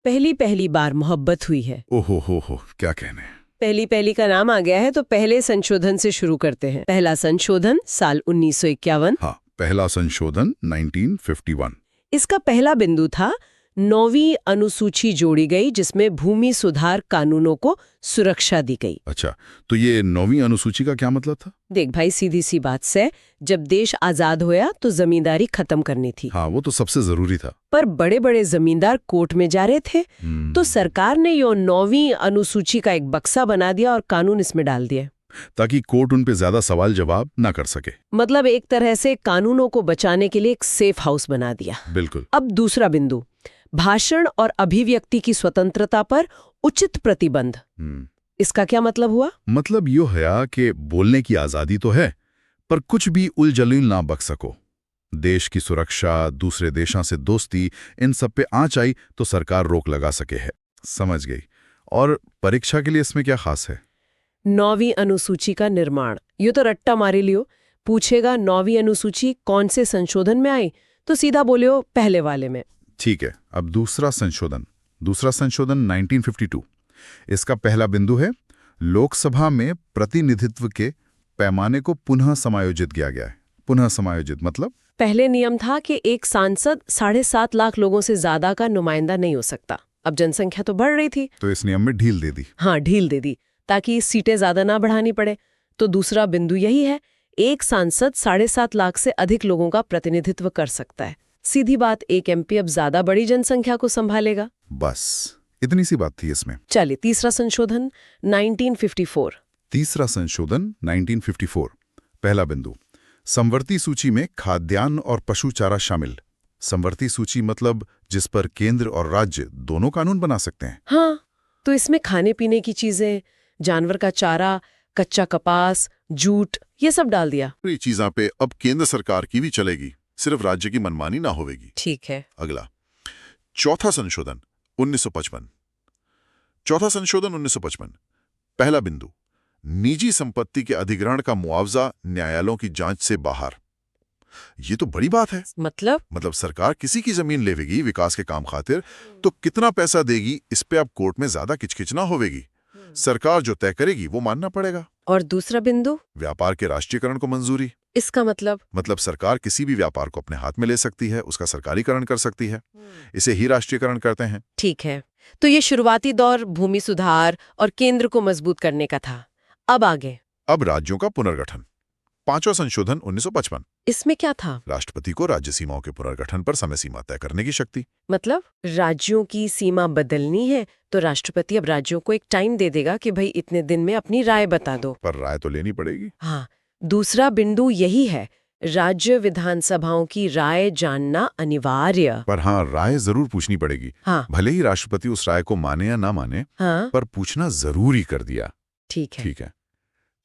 पहली पहली बार मोहब्बत हुई है। ओहो हो, क्या कहने। पहली पहली का नाम आ गया है तो पहले संशोधन से शुरू करते हैं। पहला संशोधन साल 1951। हाँ, पहला संशोधन 1951। इसका पहला बिंदु था 9वीं अनुसूची जोड़ी गई जिसमें भूमि सुधार कानूनों को सुरक्षा दी गई। अच्छा, तो ये 9वीं अनुसूची का क्या मतलब था? देख भाई, सीधी सी बात से जब देश आजाद होया तो जमींदारी खत्म करनी थी। हाँ, वो तो सबसे जरूरी था। पर बड़े बड़े जमींदार कोर्ट में जा रहे थे तो सरकार ने यो 9वीं अनुसूची का एक बक्सा बना दिया और कानून इसमें डाल दिए, ताकि कोर्ट उन पे ज्यादा सवाल जवाब ना कर सके। मतलब एक तरह से कानूनों को बचाने के लिए एक सेफ हाउस बना दिया। बिल्कुल। अब दूसरा बिंदु, भाषण और अभिव्यक्ति की स्वतंत्रता पर उचित प्रतिबंध। इसका क्या मतलब हुआ? मतलब यो है कि बोलने की आजादी तो है, पर कुछ भी उलझुल ना बक सको। देश की सुरक्षा, दूसरे देशों से दोस्ती, इन सब पे आंच आई तो सरकार रोक लगा सके है। समझ गई। और परीक्षा के लिए इसमें क्या खास है? 9वीं अनुसूची का निर्माण। ये तो रट्टा मारी लियो, पूछेगा 9वीं अनुसूची कौन से संशोधन में आई तो सीधा बोलियो पहले वाले में। ठीक है। अब दूसरा संशोधन 1952। इसका पहला बिंदु है लोकसभा में प्रतिनिधित्व के पैमाने को पुनः समायोजित किया गया है। पुनः समायोजित मतलब पहले नियम था कि एक सांसद 7.5 लाख लोगों से ज्यादा का नुमाइंदा नहीं हो सकता। अब जनसंख्या तो बढ़ रही थी तो इस नियम में ढील दे दी। हाँ, ढील दे दी ताकि सीटें ज्यादा ना बढ़ानी पड़े। तो दूसरा बिंदु यही है, एक सांसद 7.5 लाख से अधिक लोगों का प्रतिनिधित्व कर सकता है। सीधी बात, एक एमपी अब ज्यादा बड़ी जनसंख्या को संभालेगा। बस इतनी सी बात थी इसमें। चलिए तीसरा संशोधन 1954। तीसरा संशोधन 1954। पहला बिंदु, समवर्ती सूची में खाद्यान्न और पशु चारा शामिल। समवर्ती सूची मतलब जिस पर केंद्र और राज्य दोनों कानून बना सकते हैं। हाँ, तो इसमें खाने पीने की चीजें, जानवर का चारा, कच्चा कपास, जूट, ये सब डाल दिया। ये चीज़ों पे अब केंद्र सरकार की भी चलेगी, सिर्फ राज्य की मनमानी ना होगी। ठीक है। अगला चौथा संशोधन 1955। चौथा संशोधन 1955। पहला बिंदु, निजी संपत्ति के अधिग्रहण का मुआवजा न्यायालयों की जांच से बाहर। ये तो बड़ी बात है। मतलब सरकार किसी की जमीन लेवेगी विकास के काम खातिर तो कितना पैसा देगी, इस पे अब कोर्ट में ज्यादा किचकिच ना होवेगी। सरकार जो तय करेगी वो मानना पड़ेगा। और दूसरा बिंदु, व्यापार के राष्ट्रीयकरण को मंजूरी। इसका मतलब सरकार किसी भी व्यापार को अपने हाथ में ले सकती है, उसका सरकारीकरण कर सकती है। इसे ही राष्ट्रीयकरण करते हैं। ठीक है। तो ये शुरुआती दौर भूमि सुधार और केंद्र को मजबूत करने का था। अब आगे, अब राज्यों का पुनर्गठन। पांचवा संशोधन 1955। इसमें क्या था? राष्ट्रपति को राज्य सीमाओं के पुनर्गठन पर समय सीमा तय करने की शक्ति। मतलब राज्यों की सीमा बदलनी है तो राष्ट्रपति अब राज्यों को एक टाइम दे देगा कि भाई इतने दिन में अपनी राय बता दो। पर राय तो लेनी पड़ेगी। हाँ, दूसरा बिंदु यही है, राज्य विधानसभाओं की राय जानना अनिवार्य। पर हाँ, राय जरूर पूछनी पड़ेगी। हाँ। भले ही राष्ट्रपति उस राय को माने या ना माने, हाँ, पर पूछना जरूरी कर दिया। ठीक है। ठीक है।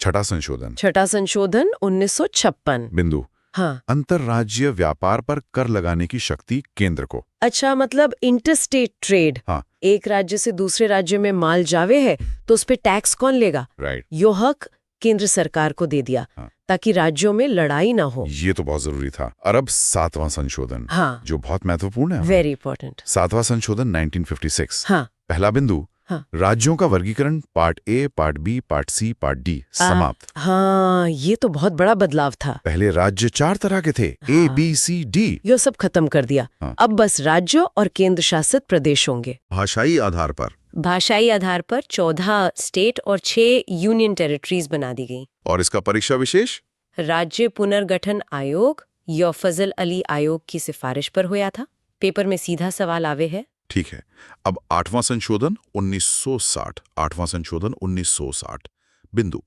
छठा संशोधन 1956। बिंदु, हाँ, अंतरराज्यीय व्यापार पर कर लगाने की शक्ति केंद्र को। अच्छा, मतलब इंटरस्टेट ट्रेड। हाँ। एक राज्य से दूसरे राज्य में माल जावे है तो उस पे टैक्स कौन लेगा? राइट। यो हक केंद्र सरकार को दे दिया। हाँ। ताकि राज्यों में लड़ाई ना हो। ये तो बहुत जरूरी था। और अब सातवां संशोधन, हाँ, जो बहुत महत्वपूर्ण है। Very important. सातवां संशोधन 1956। हाँ। पहला बिंदु, हाँ। राज्यों का वर्गीकरण part A, part B, part C, part D समाप्त। हाँ, ये तो बहुत बड़ा बदलाव था। पहले राज्य 4 तरह के थे, ए, बी, सी, डी। ये सब खत्म कर दिया। हाँ। अब बस राज्य और केंद्र शासित प्रदेश होंगे। भाषाई आधार पर 14 स्टेट और 6 यूनियन टेरिटरीज बना दी गई। और इसका परीक्षा विशेष राज्य पुनर्गठन आयोग या फजल अली आयोग की सिफारिश पर हुआ था। पेपर में सीधा सवाल आवे है। ठीक है। अब आठवां संशोधन 1960। आठवां संशोधन 1960। बिंदु,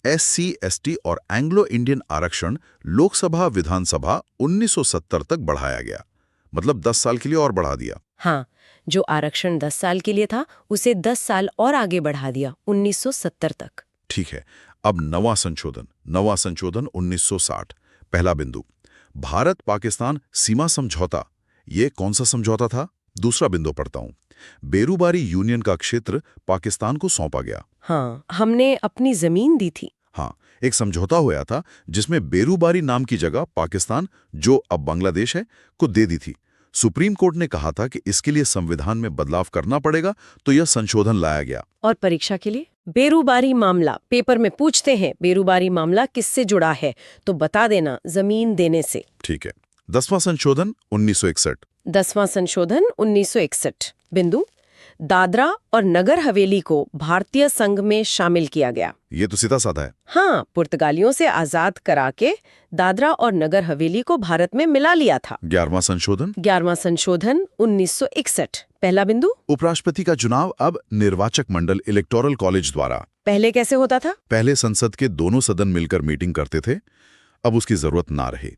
SC, ST और एंग्लो इंडियन आरक्षण लोकसभा विधानसभा 1970 तक बढ़ाया गया। मतलब 10 साल के लिए और बढ़ा दिया। हाँ, जो आरक्षण 10 साल के लिए था उसे 10 साल और आगे बढ़ा दिया 1970 तक। ठीक है। अब नवां संशोधन 1960। पहला बिंदु, भारत पाकिस्तान सीमा समझौता। ये कौन सा समझौता था? दूसरा बिंदु पढ़ता हूं। बेरूबारी यूनियन का क्षेत्र पाकिस्तान को सौंपा गया। हाँ, हमने अपनी जमीन दी थी। हाँ, एक समझौता हुआ था जिसमें बेरूबारी नाम की जगह पाकिस्तान, जो अब बांग्लादेश है, को दे दी थी। सुप्रीम कोर्ट ने कहा था कि इसके लिए संविधान में बदलाव करना पड़ेगा, तो यह संशोधन लाया गया। और परीक्षा के लिए बेरूबारी मामला पेपर में पूछते हैं, बेरूबारी मामला किससे जुड़ा है, तो बता देना जमीन देने से। ठीक है। 10वां संशोधन 1961। 10वां संशोधन 1961। बिंदु, दादरा और नगर हवेली को भारतीय संघ में शामिल किया गया। ये तो सीधा साधा है। हाँ, पुर्तगालियों से आजाद करा के दादरा और नगर हवेली को भारत में मिला लिया था। 11वां संशोधन 11वां संशोधन 1961। पहला बिंदु, उपराष्ट्रपति का चुनाव अब निर्वाचक मंडल इलेक्टोरल कॉलेज द्वारा। पहले कैसे होता था? पहले संसद के दोनों सदन मिलकर मीटिंग करते थे, अब उसकी जरूरत ना रहे।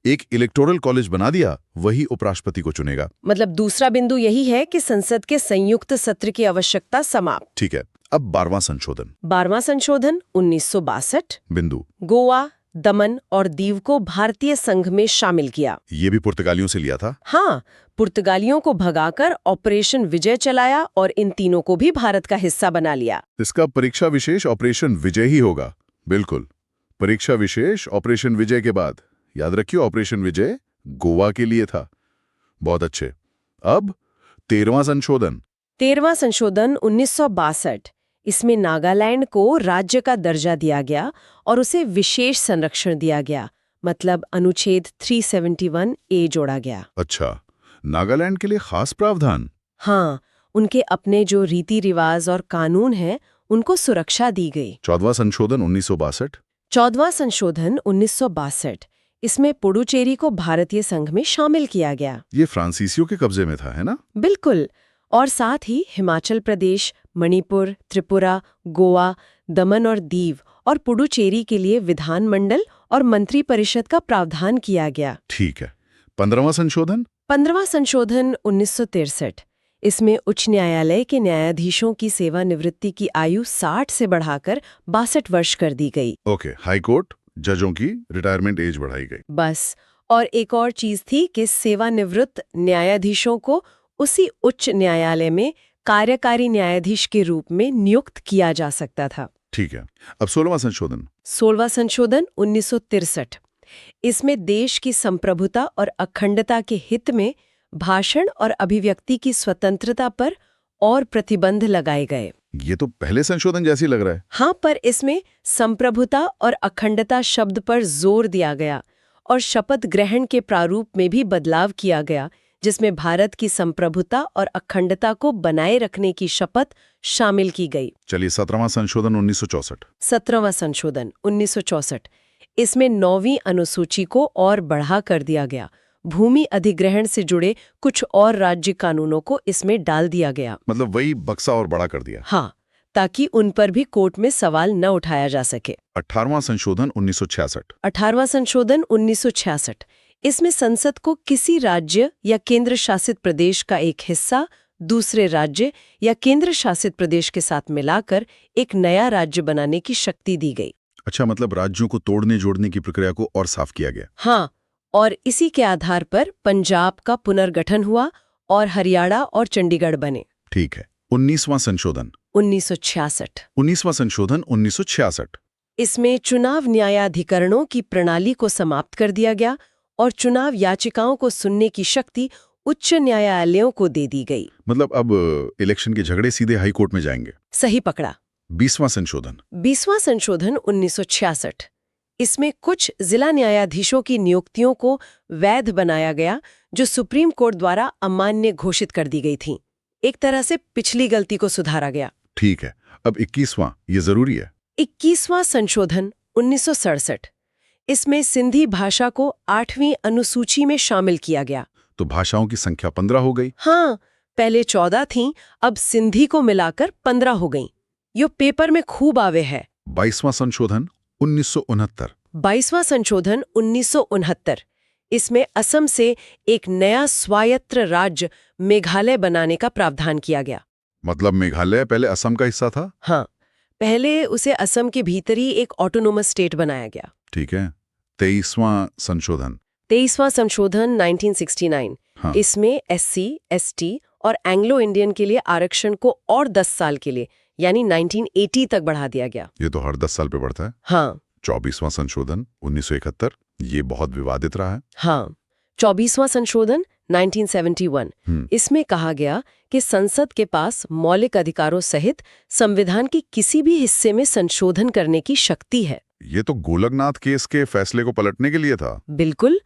एक इलेक्टोरल कॉलेज बना दिया, वही उपराष्ट्रपति को चुनेगा। मतलब दूसरा बिंदु यही है कि संसद के संयुक्त सत्र की आवश्यकता समाप्त। ठीक है। अब 12वां संशोधन 12वां संशोधन 1962। बिंदु, गोवा, दमन और दीव को भारतीय संघ में शामिल किया। ये भी पुर्तगालियों से लिया था। हाँ, पुर्तगालियों को भगाकर ऑपरेशन विजय चलाया और इन तीनों को भी भारत का हिस्सा बना लिया। इसका परीक्षा विशेष ऑपरेशन विजय ही होगा। बिल्कुल, परीक्षा विशेष ऑपरेशन विजय के बाद याद रखिए, ऑपरेशन विजय गोवा के लिए था। बहुत अच्छे। अब 13वां संशोधन 13वां संशोधन 1962। इसमें नागालैंड को राज्य का दर्जा दिया गया और उसे विशेष संरक्षण दिया गया, मतलब अनुच्छेद 371A जोड़ा गया। अच्छा, नागालैंड के लिए खास प्रावधान। हाँ, उनके अपने जो रीति रिवाज और कानून हैं उनको सुरक्षा दी गई। 14वां संशोधन 1962 14वां संशोधन 1962। इसमें पुडुचेरी को भारतीय संघ में शामिल किया गया। ये फ्रांसीसियों के कब्जे में था, है ना? बिल्कुल। और साथ ही हिमाचल प्रदेश, मणिपुर, त्रिपुरा, गोवा, दमन और दीव और पुडुचेरी के लिए विधानमंडल और मंत्री परिषद का प्रावधान किया गया। ठीक है। 15वां संशोधन 15वां संशोधन 1963। इसमें उच्च न्यायालय के न्यायाधीशों की सेवानिवृत्ति की आयु 60 से बढ़ाकर 62 वर्ष कर दी गई। ओके, हाई कोर्ट जजों की रिटायरमेंट एज बढ़ाई गई। बस। और एक और चीज थी कि सेवानिवृत्त न्यायाधीशों को उसी उच्च न्यायालय में कार्यकारी न्यायाधीश के रूप में नियुक्त किया जा सकता था। ठीक है। अब 16वां संशोधन 16वां संशोधन 1963। इसमें देश की संप्रभुता और अखंडता के हित में भाषण और अभिव्यक्ति की स्वतंत्रता पर और प्रतिबंध लगाए गए। ये तो पहले संशोधन जैसी लग रहा है। हाँ, पर इसमें संप्रभुता और अखंडता शब्द पर जोर दिया गया और शपथ ग्रहण के प्रारूप में भी बदलाव किया गया, जिसमें भारत की संप्रभुता और अखंडता को बनाए रखने की शपथ शामिल की गई। चलिए, 17वां संशोधन 1964 17वां संशोधन 1964। इसमें 9वीं अनुसूची को और बढ़ा कर दिया गया। भूमि अधिग्रहण से जुड़े कुछ और राज्य कानूनों को इसमें डाल दिया गया। मतलब वही बक्सा और बड़ा कर दिया। हाँ, ताकि उन पर भी कोर्ट में सवाल न उठाया जा सके। 18वां संशोधन 1966 18वां संशोधन 1966। इसमें संसद को किसी राज्य या केंद्र शासित प्रदेश का एक हिस्सा दूसरे राज्य या केंद्र शासित प्रदेश के साथ मिलाकर एक नया राज्य बनाने की शक्ति दी गई। अच्छा, मतलब राज्यों को तोड़ने जोड़ने की प्रक्रिया को और साफ किया गया। हाँ, और इसी के आधार पर पंजाब का पुनर्गठन हुआ और हरियाणा और चंडीगढ़ बने। ठीक है। 19वां संशोधन 1966। 19वां संशोधन 1966। इसमें चुनाव न्यायाधिकरणों की प्रणाली को समाप्त कर दिया गया और चुनाव याचिकाओं को सुनने की शक्ति उच्च न्यायालयों को दे दी गई। मतलब अब इलेक्शन के झगड़े सीधे हाई कोर्ट में जाएंगे। सही पकड़ा। 20वां संशोधन 20वां संशोधन 1966। इसमें कुछ जिला न्यायाधीशों की नियुक्तियों को वैध बनाया गया, जो सुप्रीम कोर्ट द्वारा अमान्य घोषित कर दी गई थीं। एक तरह से पिछली गलती को सुधारा गया। ठीक है। अब 21वां, ये जरूरी है। 21वां संशोधन 1967। इसमें सिंधी भाषा को 8वीं अनुसूची में शामिल किया गया। तो भाषाओं की संख्या 15 हो गई। हाँ, पहले 14 थीं, अब सिंधी को मिलाकर 15 हो गईं। यो पेपर में खूब आवे है। 22वां संशोधन 1969 22वां संशोधन 1969। इसमें असम से एक नया स्वायत्त राज्य मेघालय बनाने का प्रावधान किया गया। मतलब मेघालय पहले असम का हिस्सा था? हाँ, पहले उसे असम के भीतर ही एक ऑटोनोमस स्टेट बनाया गया। ठीक है। 23वां संशोधन 23वां संशोधन 1969। हाँ। इसमें SC, ST और एंग्लो इंडियन के लिए आरक्षण को और 10 साल के लिए यानी 1980 तक बढ़ा दिया गया। ये तो हर 10 साल पे बढ़ता है। हाँ। 24वां संशोधन 1971, ये बहुत विवादित रहा है। हाँ, 24वां संशोधन 1971, इसमें कहा गया कि संसद के पास मौलिक अधिकारों सहित संविधान के किसी भी हिस्से में संशोधन करने की शक्ति है। ये तो गोलकनाथ केस के फैसले को पलटने के लिए था। बिल्कुल।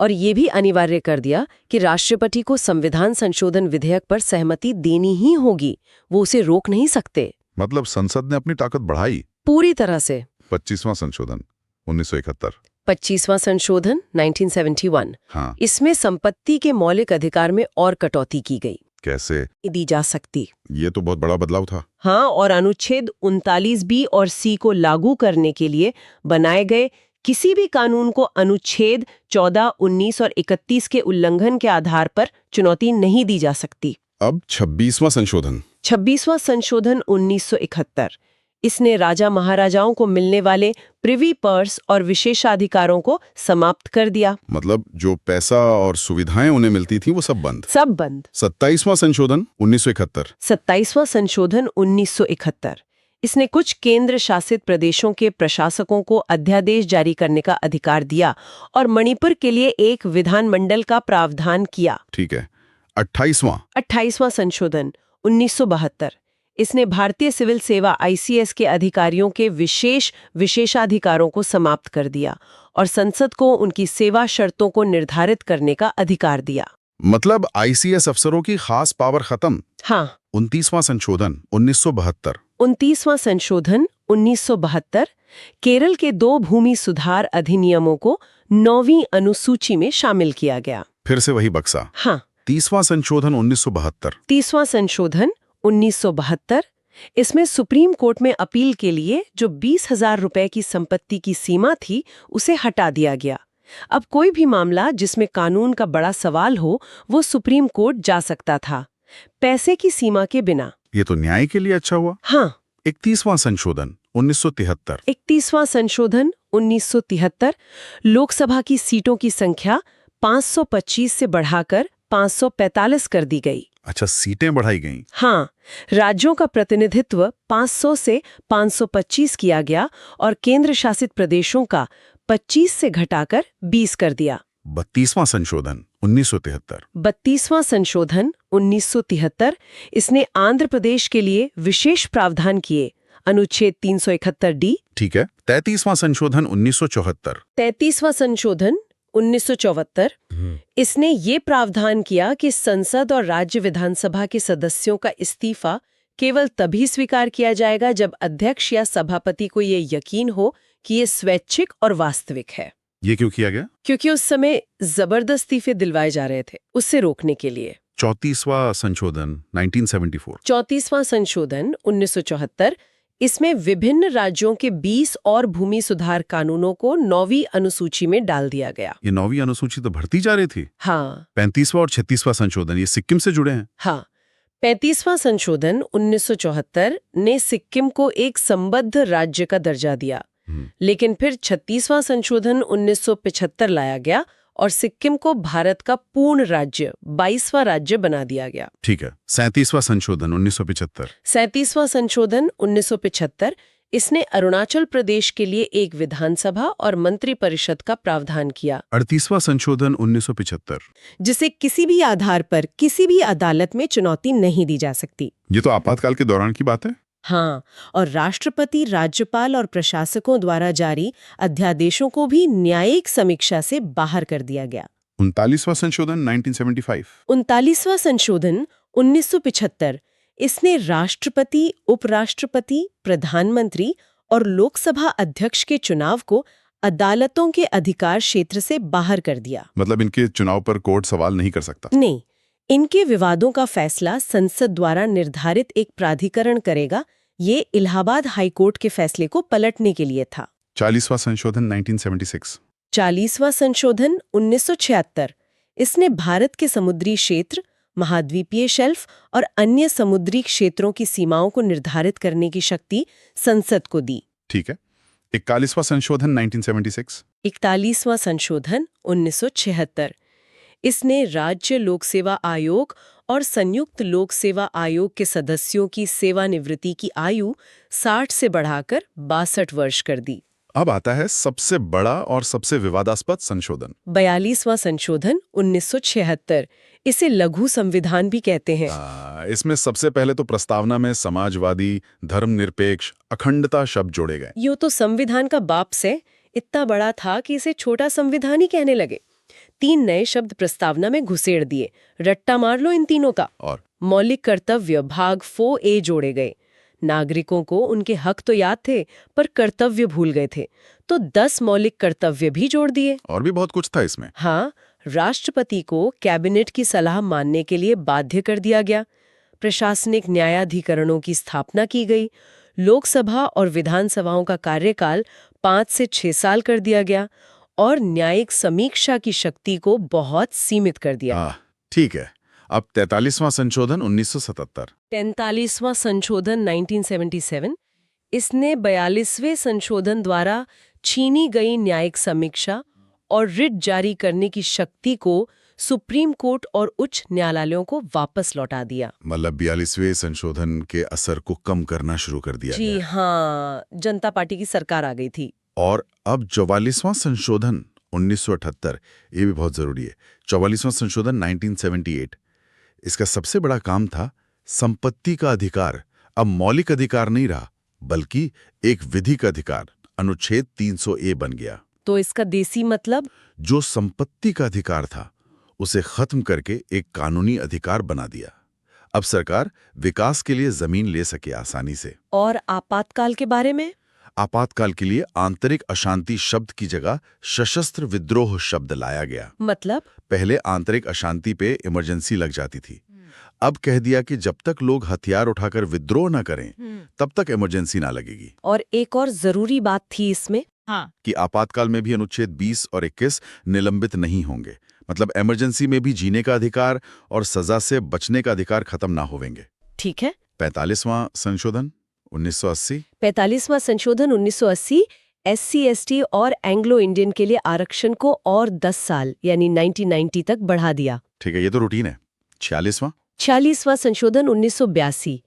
और ये भी अनिवार्य कर दिया कि राष्ट्रपति को संविधान संशोधन विधेयक पर सहमति देनी ही होगी, वो उसे रोक नहीं सकते। मतलब संसद ने अपनी ताकत बढ़ाई। पूरी तरह से। 25वां संशोधन 1971। 25वां संशोधन 1971। हाँ। इसमें संपत्ति के मौलिक अधिकार में और कटौती की गई। कैसे? दी जा सकती। ये तो बहुत बड़ा बदलाव था। हाँ, और अनुच्छेद 39B और C को लागू करने के लिए बनाए गए किसी भी कानून को अनुच्छेद 14, 19 और 31 के उल्लंघन के आधार पर चुनौती नहीं दी जा सकती। अब 26वां संशोधन। 26वां संशोधन 1971। इसने राजा महाराजाओं को मिलने वाले प्रिवी पर्स और विशेषाधिकारों को समाप्त कर दिया। मतलब जो पैसा और सुविधाएं उन्हें मिलती थी वो सब बंद। सब बंद। 27वां संशोधन 1971। 27वां संशोधन 1971। इसने कुछ केंद्र शासित प्रदेशों के प्रशासकों को अध्यादेश जारी करने का अधिकार दिया और मणिपुर के लिए एक विधानमंडल का प्रावधान किया। ठीक है। 28वां संशोधन 1972। इसने भारतीय सिविल सेवा ICS के अधिकारियों के विशेषाधिकारों को समाप्त कर दिया और संसद को उनकी सेवा शर्तों को निर्धारित करने का अधिकार दिया। मतलब ICS अफसरों की खास पावर खत्म। हाँ। 29वां संशोधन 1972। 29वां संशोधन 1972 केरल के 2 भूमि सुधार अधिनियमों को 9वीं अनुसूची में शामिल किया गया। फिर से वही बक्सा। हाँ। 30वां संशोधन 1972। 30वां संशोधन 1972। इसमें सुप्रीम कोर्ट में अपील के लिए जो 20,000 रुपए की संपत्ति की सीमा थी उसे हटा दिया गया। अब कोई भी मामला जिसमें कानून का बड़ा सवाल हो वो सुप्रीम कोर्ट जा सकता था, पैसे की सीमा के बिना। ये तो न्याय के लिए अच्छा हुआ। हाँ। 31वां संशोधन 1973। 31वां संशोधन 1973 लोकसभा की सीटों की संख्या 525 से बढ़ाकर 545 कर दी गई। अच्छा, सीटें बढ़ाई गईं। हाँ, राज्यों का प्रतिनिधित्व 500 से 525 किया गया और केंद्र शासित प्रदेशों का 25 से घटाकर 20 कर दिया। 32वां संशोधन 1973। 32वां संशोधन 1973 इसने आंध्र प्रदेश के लिए विशेष प्रावधान किए, अनुच्छेद 371D। ठीक है। 33वां संशोधन 1974। 33वां संशोधन 1974 इसने ये प्रावधान किया कि संसद और राज्य विधानसभा के सदस्यों का इस्तीफा केवल तभी स्वीकार किया जाएगा जब अध्यक्ष या सभापति को ये यकीन हो कि ये स्वैच्छिक और वास्तविक है। ये क्यों किया गया? क्योंकि उस समय जबरदस्त इस्तीफे दिलवाए जा रहे थे, उससे रोकने के लिए। 34वां संशोधन 1974। 34वां संशोधन 1974 इसमें विभिन्न राज्यों के 20 और भूमि सुधार कानूनों को 9वीं अनुसूची में डाल दिया गया। ये 9वीं अनुसूची तो बढ़ती जा रही थी। हाँ। 35वां और 36वां संशोधन ये सिक्किम से जुड़े हैं। हाँ। 35वां संशोधन 1974 ने सिक्किम को एक संबद्ध राज्य का दर्जा दिया, लेकिन फिर 36वां संशोधन 1975 लाया गया और सिक्किम को भारत का पूर्ण राज्य 22वां राज्य बना दिया गया। ठीक है। 37वां संशोधन 1975। 37वां संशोधन 1975 इसने अरुणाचल प्रदेश के लिए एक विधानसभा और मंत्री परिषद का प्रावधान किया। 38वां संशोधन 1975 जिसे किसी भी आधार पर किसी भी अदालत में चुनौती नहीं दी जा सकती। ये तो आपातकाल के दौरान की बात है। हाँ, और राष्ट्रपति, राज्यपाल और प्रशासकों द्वारा जारी अध्यादेशों को भी न्यायिक समीक्षा से बाहर कर दिया गया। 39वां संशोधन 1975। 39वां संशोधन 1975 इसने राष्ट्रपति, उपराष्ट्रपति, प्रधानमंत्री और लोकसभा अध्यक्ष के चुनाव को अदालतों के अधिकार क्षेत्र से बाहर कर दिया। मतलब इनके चुनाव पर कोर्ट सवाल नहीं कर सकता। नहीं, इनके विवादों का फैसला संसद द्वारा निर्धारित एक प्राधिकरण करेगा। ये इलाहाबाद हाईकोर्ट के फैसले को पलटने के लिए था। 40वां संशोधन 1976। 40वां संशोधन 1976 इसने भारत के समुद्री क्षेत्र, महाद्वीपीय शेल्फ और अन्य समुद्री क्षेत्रों की सीमाओं को निर्धारित करने की शक्ति संसद को दी। ठीक है। 41वां संशोधन 1976। 41वां संशोधन 1976 इसने राज्य लोक सेवा आयोग और संयुक्त लोक सेवा आयोग के सदस्यों की सेवानिवृत्ति की आयु 60 से बढ़ाकर 62 वर्ष कर दी। अब आता है सबसे बड़ा और सबसे विवादास्पद संशोधन। 42वां संशोधन 1976। इसे लघु संविधान भी कहते हैं। इसमें सबसे पहले तो प्रस्तावना में समाजवादी, धर्मनिरपेक्ष, अखंडता शब्द जोड़े गए। यो तो संविधान का बाप से इतना बड़ा था कि इसे छोटा संविधान ही कहने लगे। 3 नए शब्द प्रस्तावना में घुसेड़ दिए। रट्टा मार लो इन तीनों का। और मौलिक कर्तव्य भाग 4A जोड़े गए। नागरिकों को उनके हक तो याद थे, पर कर्तव्य भूल गए थे, तो 10 मौलिक कर्तव्य भी जोड़ दिए। और भी बहुत कुछ था इसमें। हाँ, राष्ट्रपति को कैबिनेट की सलाह मानने के लिए बाध्य कर दिया गया। प्रशासनिक न्यायाधिकरणों की स्थापना की गई। लोकसभा और विधानसभाओं का कार्यकाल 5 से 6 साल कर दिया गया और न्यायिक समीक्षा की शक्ति को बहुत सीमित कर दिया। ठीक है। अब 43वां संशोधन 1977। 43वां संशोधन 1977। इसने 42वें संशोधन द्वारा छीनी गई न्यायिक समीक्षा और रिट जारी करने की शक्ति को सुप्रीम कोर्ट और उच्च न्यायालयों को वापस लौटा दिया। मतलब 42वें संशोधन के असर को कम करना शुरू कर दिया जी गया। हाँ, जनता पार्टी की सरकार आ गई थी। और अब 44वां संशोधन 1978, ये भी बहुत जरूरी है। 44वां संशोधन 1978। इसका सबसे बड़ा काम था संपत्ति का अधिकार अब मौलिक अधिकार नहीं रहा, बल्कि एक विधिक अधिकार, अनुच्छेद 300A बन गया। तो इसका देसी मतलब? जो संपत्ति का अधिकार था उसे खत्म करके एक कानूनी अधिकार बना दिया। अब सरकार विकास के लिए जमीन ले सके आसानी से। और आपातकाल के बारे में? आपातकाल के लिए आंतरिक अशांति शब्द की जगह सशस्त्र विद्रोह शब्द लाया गया। मतलब? पहले आंतरिक अशांति पे इमरजेंसी लग जाती थी। अब कह दिया कि जब तक लोग हथियार उठाकर विद्रोह न करें तब तक इमरजेंसी ना लगेगी। और एक और जरूरी बात थी इसमें, कि आपातकाल में भी अनुच्छेद 20 और 21 निलंबित नहीं होंगे। मतलब इमरजेंसी में भी जीने का अधिकार और सजा से बचने का अधिकार खत्म ना होवेंगे। ठीक है। 45वां संशोधन 1980। 45वां संशोधन 1980 SC, ST और एंग्लो इंडियन के लिए आरक्षण को और 10 साल यानी 1990 तक बढ़ा दिया। ठीक है, ये तो रूटीन है। 46वां संशोधन 1982।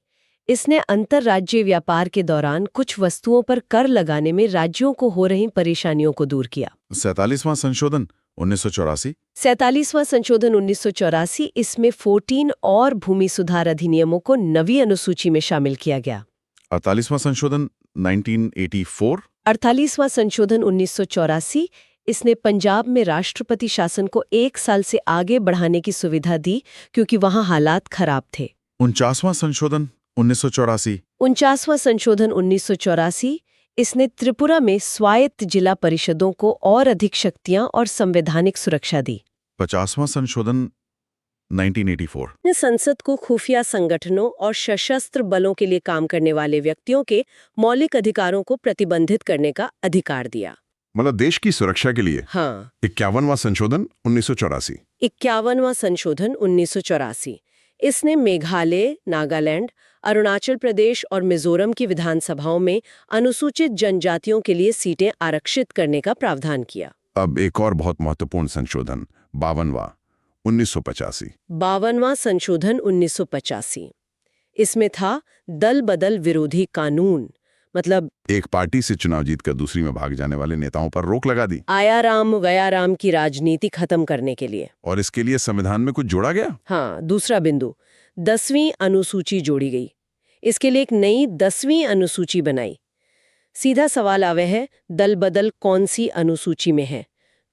इसने अंतर्राज्यीय व्यापार के दौरान कुछ वस्तुओं पर कर लगाने में राज्यों को हो रही परेशानियों को दूर किया। 47वां संशोधन 1984। 47वां संशोधन 1984। इसमें 14 और भूमि सुधार अधिनियमों को नवी अनुसूची में शामिल किया गया। 48वां संशोधन 1984। 48वां संशोधन 1984। इसने पंजाब में राष्ट्रपति शासन को 1 साल से आगे बढ़ाने की सुविधा दी क्योंकि वहां हालात खराब थे। 49वां संशोधन 1984। 49वां संशोधन 1984। इसने त्रिपुरा में स्वायत्त जिला परिषदों को और अधिक शक्तियां और संवैधानिक सुरक्षा दी। 50वां संशोधन 1984। ने संसद को खुफिया संगठनों और सशस्त्र बलों के लिए काम करने वाले व्यक्तियों के मौलिक अधिकारों को प्रतिबंधित करने का अधिकार दिया। मतलब देश की सुरक्षा के लिए। हाँ। 51वां संशोधन 1984। 51वां संशोधन 1984। इसने मेघालय, नागालैंड, अरुणाचल प्रदेश और मिजोरम की विधानसभाओं में अनुसूचित जनजातियों के लिए सीटें आरक्षित करने का प्रावधान किया। अब एक और बहुत महत्वपूर्ण संशोधन 52वां 1985। 52वां संशोधन 1985। इसमें था दल बदल विरोधी कानून। मतलब एक पार्टी से चुनाव जीतकर दूसरी में भाग जाने वाले नेताओं पर रोक लगा दी। आया राम गया राम की राजनीति खत्म करने के लिए। और इसके लिए संविधान में कुछ जोड़ा गया। हाँ, दूसरा बिंदु, 10वीं अनुसूची जोड़ी गई। इसके लिए एक नई 10वीं अनुसूची बनाई। सीधा सवाल आवे है, दल बदल कौन सी अनुसूची में है?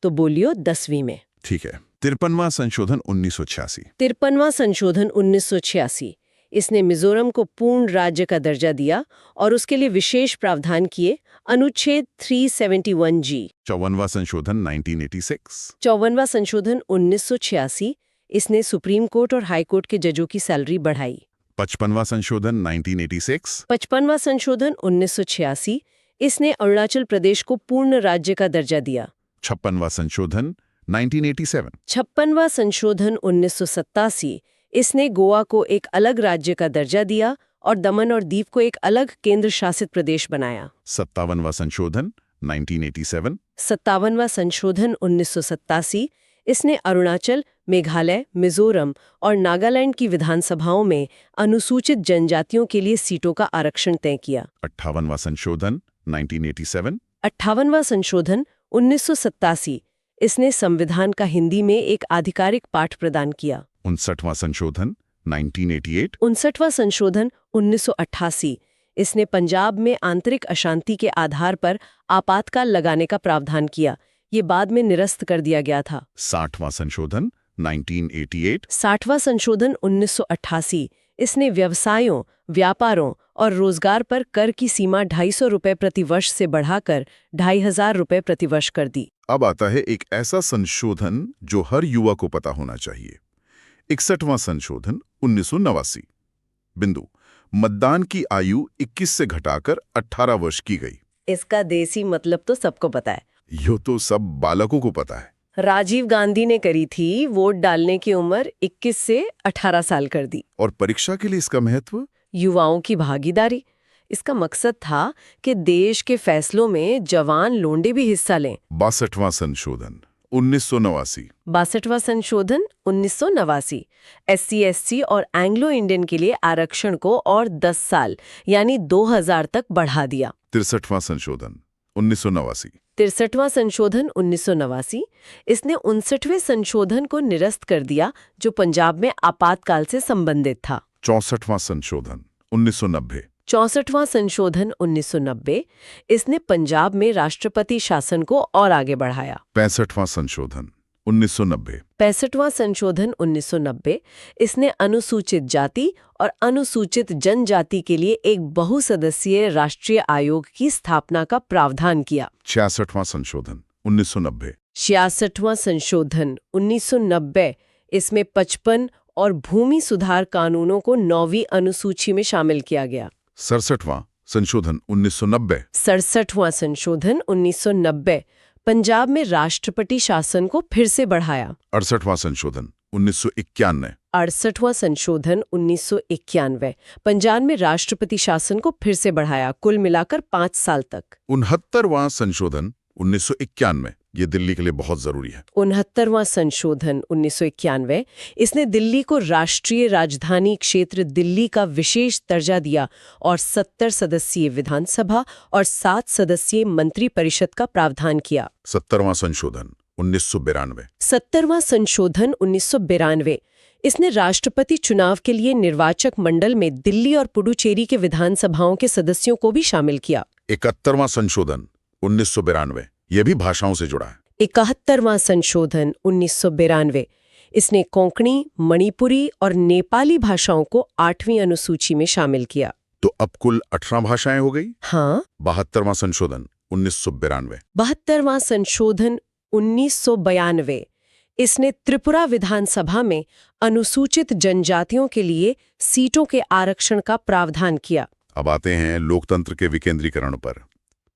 तो बोलियो 10वीं में। ठीक है। 53वां संशोधन 1986। 53वां संशोधन 1986। इसने मिजोरम को पूर्ण राज्य का दर्जा दिया और उसके लिए विशेष प्रावधान किए, अनुच्छेद 371G। 54वां संशोधन 1986। 54वां संशोधन 1986। इसने सुप्रीम कोर्ट और हाई कोर्ट के जजों की सैलरी बढ़ाई। 55वां संशोधन 1986। 55वां संशोधन 1986। इसने अरुणाचल प्रदेश को पूर्ण राज्य का दर्जा दिया। 56वां संशोधन 1987। 56वां संशोधन 1987। इसने गोवा को एक अलग राज्य का दर्जा दिया और दमन और दीव को एक अलग केंद्र शासित प्रदेश बनाया। 57वां संशोधन 1987। 57वां संशोधन 1987। इसने अरुणाचल, मेघालय, मिजोरम और नागालैंड की विधानसभाओं में अनुसूचित जनजातियों के लिए सीटों का आरक्षण तय किया। 58वां संशोधन 1987। 58वां संशोधन 1987, इसने संविधान का हिंदी में एक आधिकारिक पाठ प्रदान किया। 59वां संशोधन 1988, 59वां संशोधन 1988, इसने पंजाब में आंतरिक अशांति के आधार पर आपातकाल लगाने का प्रावधान किया। ये बाद में निरस्त कर दिया गया था। 60वां संशोधन 1988, 60वां संशोधन 1988, इसने व्यवसायों, व्यापारों और रोजगार पर कर की सीमा 250 रुपए प्रति वर्ष से बढ़ाकर 2500 रुपए प्रति वर्ष कर दी। अब आता है एक ऐसा संशोधन जो हर युवा को पता होना चाहिए। 61वां संशोधन 1989, बिंदु, मतदान की आयु 21 से घटाकर 18 वर्ष की गई। इसका देसी मतलब तो सबको पता है। यो तो सब बालकों को पता है। राजीव गांधी ने करी थी, वोट डालने की उम्र 21 से 18 साल कर दी। और परीक्षा के लिए इसका महत्व? युवाओं की भागीदारी। इसका मकसद था कि देश के फैसलों में जवान लोंडे भी हिस्सा लें। 62वां संशोधन 1989, 62वां संशोधन 1989, SC/ST और एंग्लो इंडियन के लिए आरक्षण को और 10 साल यानी 2000 तक बढ़ा दिया। 63वां संशोधन 1989, 63वां संशोधन 1989, इसने 59वें संशोधन को निरस्त कर दिया जो पंजाब में आपातकाल से संबंधित था। 64वां संशोधन 1990, 64वां संशोधन 1990, इसने पंजाब में राष्ट्रपति शासन को और आगे बढ़ाया। 65वां संशोधन 1990, 65वां संशोधन 1990, इसने अनुसूचित जाति और अनुसूचित जनजाति के लिए एक बहुसदस्यीय राष्ट्रीय आयोग की स्थापना का प्रावधान किया। 66वां संशोधन 1990, 66वां संशोधन 1990, इसमें 55 और भूमि सुधार कानूनों को 9वीं अनुसूची में शामिल किया गया। 67वां संशोधन 1990, 67वां संशोधन 1990, पंजाब में राष्ट्रपति शासन को फिर से बढ़ाया। 68वां संशोधन 1991, 68वां संशोधन 1991, पंजाब में राष्ट्रपति शासन को फिर से बढ़ाया, कुल मिलाकर 5 साल तक। 69वां संशोधन 1991, ये दिल्ली के लिए बहुत जरूरी है। 69वां संशोधन 1991, इसने दिल्ली को राष्ट्रीय राजधानी क्षेत्र दिल्ली का विशेष दर्जा दिया और 70 सदस्यीय विधानसभा और 7 सदस्यीय मंत्री परिषद का प्रावधान किया। 70वां संशोधन 1992, 70वां संशोधन 1992, इसने राष्ट्रपति चुनाव के लिए निर्वाचक मंडल में दिल्ली और पुडुचेरी के विधानसभाओं के सदस्यों को भी शामिल किया। 71वां संशोधन 1992, यह भी भाषाओं से जुड़ा है। 71वां संशोधन 1992, इसने कोंकणी, मणिपुरी और नेपाली भाषाओं को 8वीं अनुसूची में शामिल किया। तो अब कुल 18 भाषाएं हो गई। हाँ। 72वां संशोधन 1992, 72वां संशोधन 1992, इसने त्रिपुरा विधानसभा में अनुसूचित जनजातियों के लिए सीटों के आरक्षण का प्रावधान किया। अब आते हैं लोकतंत्र के विकेंद्रीकरण पर।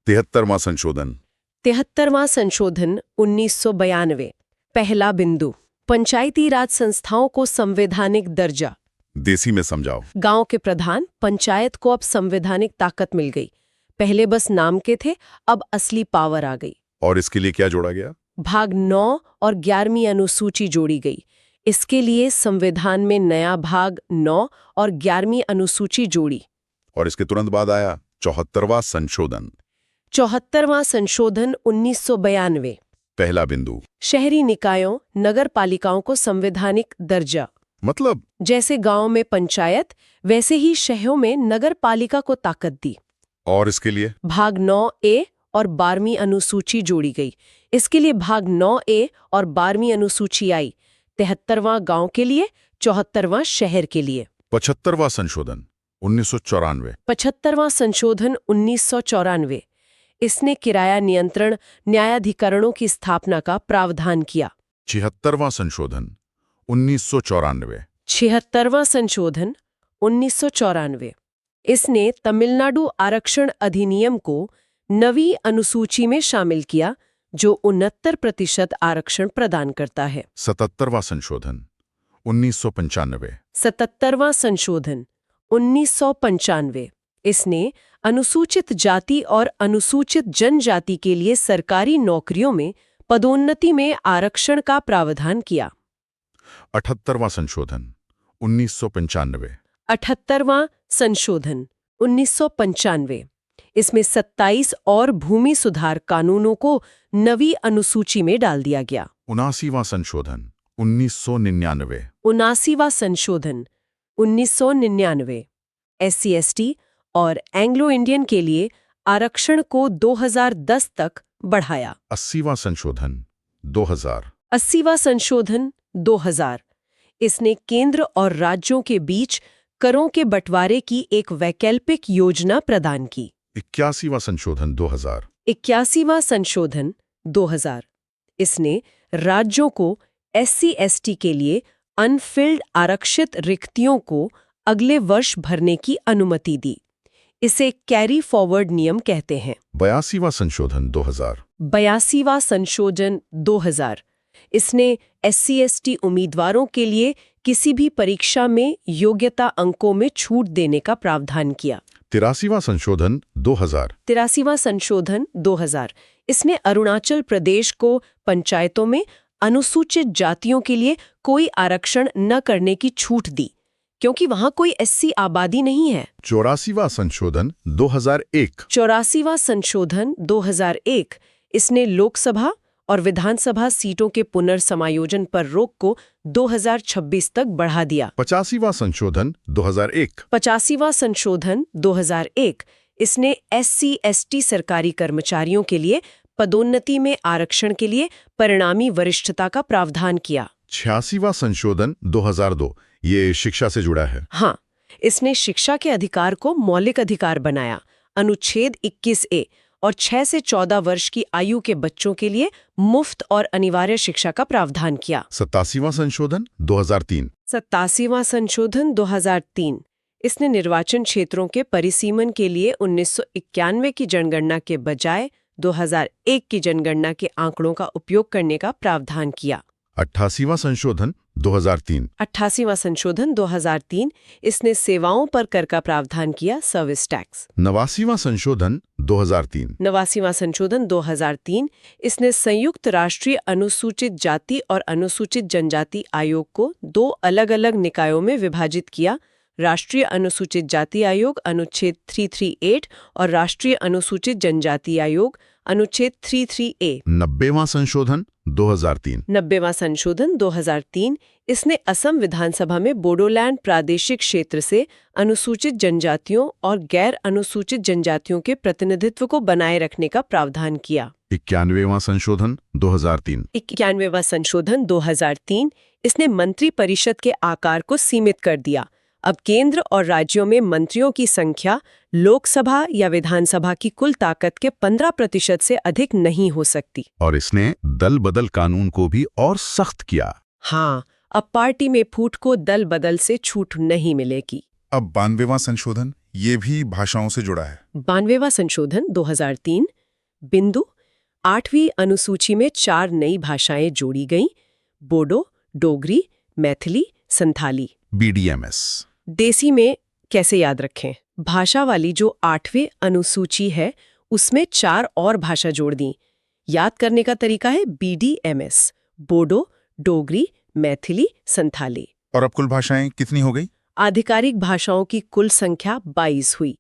73वां संशोधन 73वां संशोधन 1992, पहला बिंदु, पंचायती राज संस्थाओं को संवैधानिक दर्जा। देसी में समझाओ। गांव के प्रधान पंचायत को अब संवैधानिक ताकत मिल गई। पहले बस नाम के थे, अब असली पावर आ गई। और इसके लिए क्या जोड़ा गया? भाग 9 और 11वीं अनुसूची जोड़ी गई। इसके लिए संविधान में नया भाग 9 और 11वीं अनुसूची जोड़ी। और इसके तुरंत बाद आया 74वां संशोधन। 74वां संशोधन 1992, पहला बिंदु, शहरी निकायों, नगर पालिकाओं को संवैधानिक दर्जा। मतलब जैसे गांव में पंचायत, वैसे ही शहरों में नगर पालिका को ताकत दी। और इसके लिए भाग 9A और 12वीं अनुसूची जोड़ी गई। इसके लिए भाग 9A और 12वीं अनुसूची आई। 73वां गांव के लिए, 74वां शहर के लिए। 75वां संशोधन 1994, 75वां संशोधन 1994, इसने किराया नियंत्रण न्यायाधिकरणों की स्थापना का प्रावधान किया। 76वां संशोधन 1994, 76वां संशोधन 1994, इसने तमिलनाडु आरक्षण अधिनियम को 9वीं अनुसूची में शामिल किया, जो 69% आरक्षण प्रदान करता है। 77वां संशोधन 1995, 77वां संशोधन 1995, इसने अनुसूचित जाति और अनुसूचित जनजाति के लिए सरकारी नौकरियों में पदोन्नति में आरक्षण का प्रावधान किया। 78वां संशोधन 1995, 78वां संशोधन 1995, इसमें 27 और भूमि सुधार कानूनों को नवी अनुसूची में डाल दिया गया। 79वां संशोधन 1999। 79वां संशोधन 1999 SC/ST और एंग्लो इंडियन के लिए आरक्षण को 2010 तक बढ़ाया। 80वां संशोधन 2000। 80वां संशोधन 2000 इसने केंद्र और राज्यों के बीच करों के बंटवारे की एक वैकल्पिक योजना प्रदान की। 81वां संशोधन 2000। 81वां संशोधन 2000 इसने राज्यों को SC/ST के लिए अनफिल्ड आरक्षित रिक्तियों को अगले वर्ष भरने की अनुमति दी। इसे कैरी फॉरवर्ड नियम कहते हैं। 82वां संशोधन 2000। 82वां संशोधन 2000 इसने SC/ST उम्मीदवारों के लिए किसी भी परीक्षा में योग्यता अंकों में छूट देने का प्रावधान किया। 83वां संशोधन 2000। 83वां संशोधन 2000 इसने अरुणाचल प्रदेश को पंचायतों में अनुसूचित जातियों के लिए कोई आरक्षण न करने की छूट दी, क्योंकि वहां कोई SC आबादी नहीं है। 84वां संशोधन 2001। 84वां संशोधन 2001 इसने लोकसभा और विधानसभा सीटों के पुनर्समायोजन पर रोक को 2026 तक बढ़ा दिया। 85वां संशोधन 2001। 85वां संशोधन 2001 इसने SC/ST सरकारी कर्मचारियों के लिए पदोन्नति में आरक्षण के लिए परिणामी वरिष्ठता का प्रावधान किया। 86वां संशोधन 2002 ये शिक्षा से जुड़ा है। हाँ, इसने शिक्षा के अधिकार को मौलिक अधिकार बनाया। अनुच्छेद 21A और 6 से 14 वर्ष की आयु के बच्चों के लिए मुफ्त और अनिवार्य शिक्षा का प्रावधान किया। 87वां संशोधन 2003। 87वां संशोधन 2003 इसने निर्वाचन क्षेत्रों के परिसीमन के लिए 1991 की जनगणना के बजाय 2001 की जनगणना के आंकड़ों का उपयोग करने का प्रावधान किया। 88वां संशोधन 2003। 88वां संशोधन 2003 इसने सेवाओं पर कर का प्रावधान किया, सर्विस टैक्स। 89वां संशोधन 2003। 89वां संशोधन 2003 इसने संयुक्त राष्ट्रीय अनुसूचित जाति और अनुसूचित जनजाति आयोग को 2 अलग-अलग निकायों में विभाजित किया, राष्ट्रीय अनुसूचित जाति आयोग अनुच्छेद 338 और राष्ट्रीय अनुसूचित जनजाति आयोग अनुच्छेद 33A। 90वां संशोधन 2003। 90वां संशोधन 2003 इसने असम विधानसभा में बोडोलैंड प्रादेशिक क्षेत्र से अनुसूचित जनजातियों और गैर अनुसूचित जनजातियों के प्रतिनिधित्व को बनाए रखने का प्रावधान किया। 91वां संशोधन 2003। 91वां संशोधन 2003 इसने मंत्री परिषद के आकार को सीमित कर दिया। अब केंद्र और राज्यों में मंत्रियों की संख्या लोकसभा या विधानसभा की कुल ताकत के 15% से अधिक नहीं हो सकती। और इसने दल बदल कानून को भी और सख्त किया। हाँ, अब पार्टी में फूट को दल बदल से छूट नहीं मिलेगी। अब 92वां संशोधन ये भी भाषाओं से जुड़ा है। 92वां संशोधन 2003 बिंदु 8वीं अनुसूची में 4 नई भाषाएं जोड़ी गईं, बोडो, डोगरी, मैथिली, संथाली। BDMS। देसी में कैसे याद रखें? भाषा वाली जो 8वीं अनुसूची है उसमें 4 और भाषा जोड़ दी। याद करने का तरीका है BDMS, बोडो, डोगरी, मैथिली, संथाली। और अब कुल भाषाएं कितनी हो गई? आधिकारिक भाषाओं की कुल संख्या 22 हुई।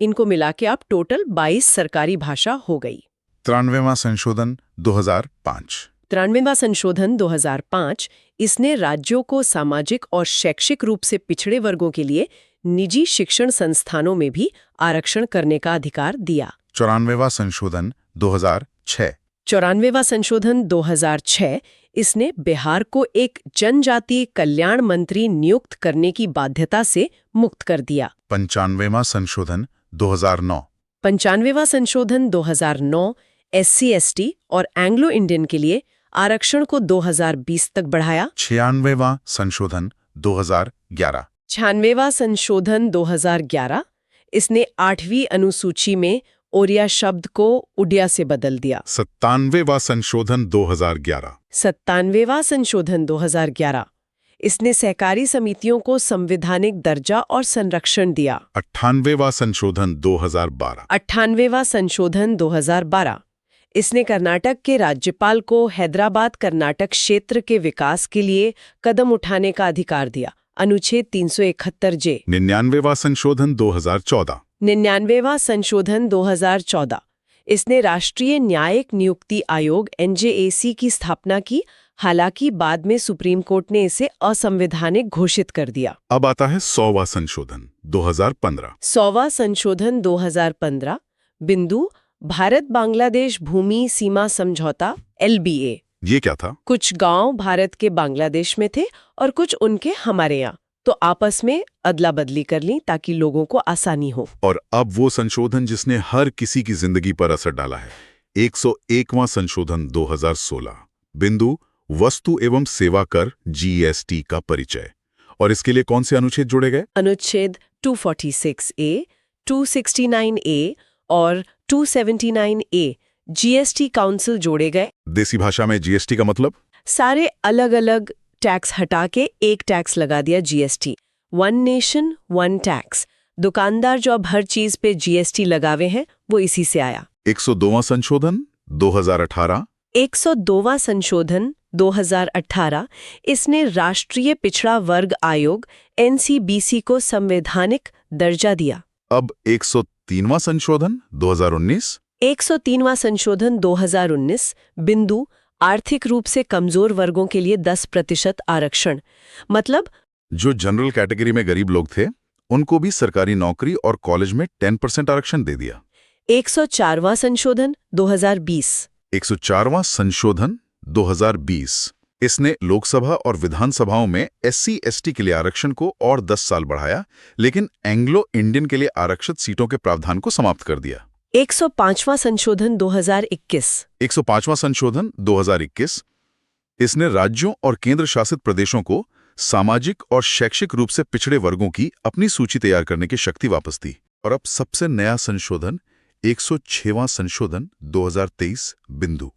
इनको मिला के अब टोटल 22 सरकारी भाषा हो गई। 93वां संशोधन 2005। 93वां संशोधन 2005 इसने राज्यों को सामाजिक और शैक्षिक रूप से पिछड़े वर्गों के लिए निजी शिक्षण संस्थानों में भी आरक्षण करने का अधिकार दिया। 94वां संशोधन 2006। 94वां संशोधन 2006 इसने बिहार को एक जनजातीय कल्याण मंत्री नियुक्त करने की बाध्यता से मुक्त कर दिया। 95वां संशोधन 2009। 95वां संशोधन 2009 SC/ST और एंग्लो इंडियन के लिए आरक्षण को 2020 तक बढ़ाया। 96वां संशोधन 2011। 96वां संशोधन 2011 इसने 8वीं अनुसूची में ओरिया शब्द को उड़िया से बदल दिया। 97वां संशोधन 2011। 97वां संशोधन 2011 इसने सहकारी समितियों को संवैधानिक दर्जा और संरक्षण दिया। 98वां संशोधन 2012। 98वां संशोधन 2012 इसने कर्नाटक के राज्यपाल को हैदराबाद कर्नाटक क्षेत्र के विकास के लिए कदम उठाने का अधिकार दिया। अनुच्छेद 371J। 99वां संशोधन 2014। 99वां संशोधन 2014। इसने राष्ट्रीय न्यायिक नियुक्ति आयोग NJAC की स्थापना की, हालांकि बाद में सुप्रीम कोर्ट ने इसे असंवैधानिक घोषित कर दिया। अब आता है 100वां संशोधन 2015। 100वां संशोधन 2015। बिंदु भारत बांग्लादेश भूमि सीमा समझौता LBA। ये क्या था? कुछ गांव भारत के बांग्लादेश में थे और कुछ उनके हमारे यहाँ, तो आपस में अदला बदली कर ली ताकि लोगों को आसानी हो। और अब वो संशोधन जिसने हर किसी की जिंदगी पर असर डाला है, 101वां संशोधन 2016। बिंदु वस्तु एवं सेवा कर GST का परिचय। और इसके लिए कौन से अनुच्छेद जोड़े गए? अनुच्छेद 246A, 269A और 279A GST काउंसिल जोड़े गए। देसी भाषा में GST का मतलब? सारे अलग अलग टैक्स हटा के एक टैक्स लगा दिया, GST। One nation one tax. दुकानदार जो अब हर चीज पे GST लगावे हैं, वो इसी से आया। 102वां संशोधन 2018। 102वां संशोधन 2018। इसने राष्ट्रीय पिछड़ा वर्ग आयोग NCBC को संवैधानिक दर्जा दिया। अब 103वां संशोधन 2019। 103वां संशोधन 2019। बिंदु आर्थिक रूप से कमजोर वर्गों के लिए 10% आरक्षण। मतलब जो जनरल कैटेगरी में गरीब लोग थे, उनको भी सरकारी नौकरी और कॉलेज में 10% आरक्षण दे दिया। 104वां संशोधन 2020। 104वां संशोधन 2020। इसने लोकसभा और विधानसभाओं में SC/ST के लिए आरक्षण को और 10 साल बढ़ाया, लेकिन एंग्लो इंडियन के लिए आरक्षित सीटों के प्रावधान को समाप्त कर दिया। 105वां संशोधन 2021। 105वां संशोधन 2021। इसने राज्यों और केंद्र शासित प्रदेशों को सामाजिक और शैक्षिक रूप से पिछड़े वर्गों की अपनी सूची तैयार करने की शक्ति वापस दी। और अब सबसे नया संशोधन 106वां संशोधन 2023। बिंदु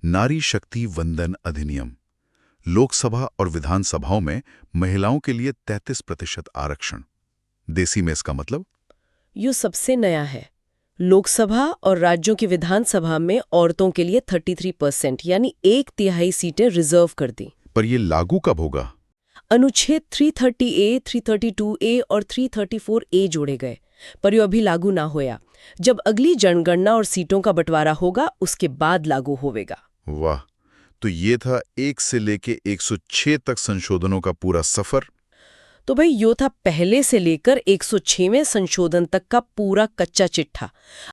नारी शक्ति वंदन अधिनियम। लोकसभा और विधानसभाओं में महिलाओं के लिए 33% आरक्षण। देसी में इसका मतलब? यो सबसे नया है। लोकसभा और राज्यों की विधानसभा में औरतों के लिए 33% यानी 1/3 सीटें रिजर्व कर दी। पर ये लागू कब होगा? अनुच्छेद 330A, 332A और 334A जोड़े गए, पर यो अभी लागू ना होया। जब अगली जनगणना और सीटों का बंटवारा होगा, उसके बाद लागू होवेगा। वाह, तो ये था 1 से लेके 106 तक संशोधनों का पूरा सफर। तो भाई यो था पहले से लेकर 106वें संशोधन तक का पूरा कच्चा चिट्ठा।